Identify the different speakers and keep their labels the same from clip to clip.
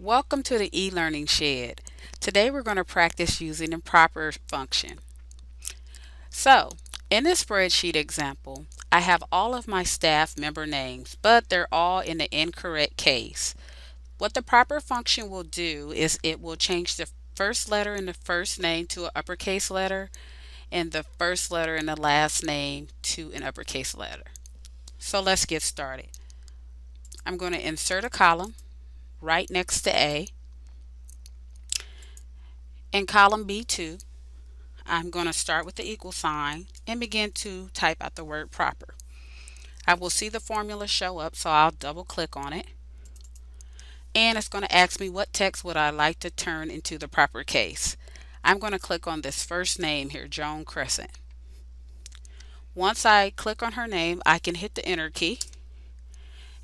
Speaker 1: Welcome to the e-learning shed. Today we're going to practice using the proper function. So, in this spreadsheet example, I have all of my staff member names, but they're all in the incorrect case. What the proper function will do is it will change the first letter in the first name to an uppercase letter and the first letter in the last name to an uppercase letter. So let's get started. I'm going to insert a column right next to A. In column B2, I'm going to start with the equal sign and begin to type out the word proper. I will see the formula show up, so I'll double click on it. And it's going to ask me what text would I like to turn into the proper case. I'm going to click on this first name here, Joan Crescent. Once I click on her name, I can hit the enter key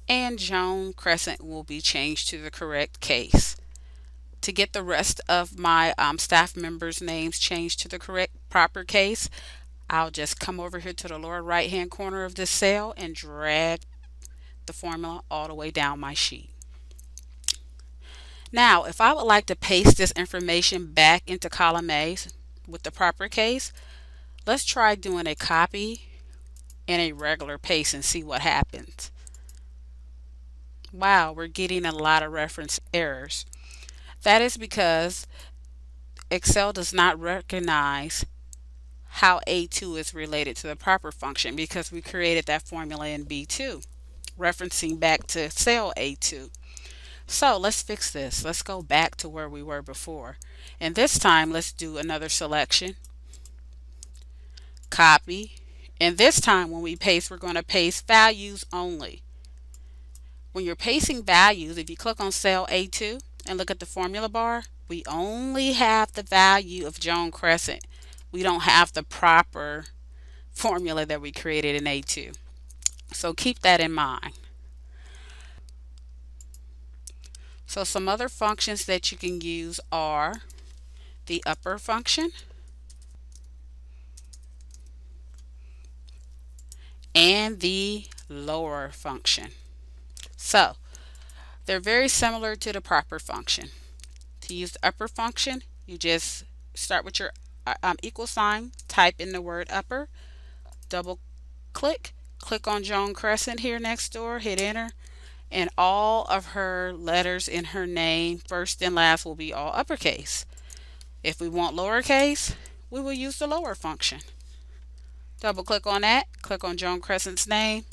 Speaker 1: and Joan Crescent will be changed to the correct case. To get the rest of my staff members' names changed to the correct proper case, I'll just come over here to the lower right hand corner of this cell and drag the formula all the way down my sheet. Now, if I would like to paste this information back into column A with the proper case, let's try doing a copy and a regular paste and see what happens. Wow, we're getting a lot of reference errors. That is because Excel does not recognize how A2 is related to the proper function because we created that formula in B2, referencing back to cell A2. So let's fix this. Let's go back to where we were before. And this time, let's do another selection. Copy. And this time when we paste, we're going to paste values only. When you're pasting values, if you click on cell A2 and look at the formula bar, we only have the value of Joan Crescent. We don't have the proper formula that we created in A2. So keep that in mind. So some other functions that you can use are the upper function and the lower function. So they're very similar to the proper function. To use the upper function, you just start with your equal sign, type in the word upper, double click on Joan Crescent here next door, hit enter, and all of her letters in her name, first and last, will be all uppercase. If we want lowercase, we will use the lower function. Double click on that, click on Joan Crescent's name,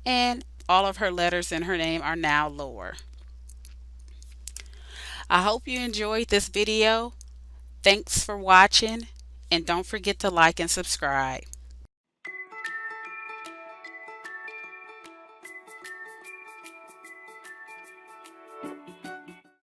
Speaker 1: and all of her letters in her name are now lower. I hope you enjoyed this video. Thanks for watching, and don't forget to like and subscribe.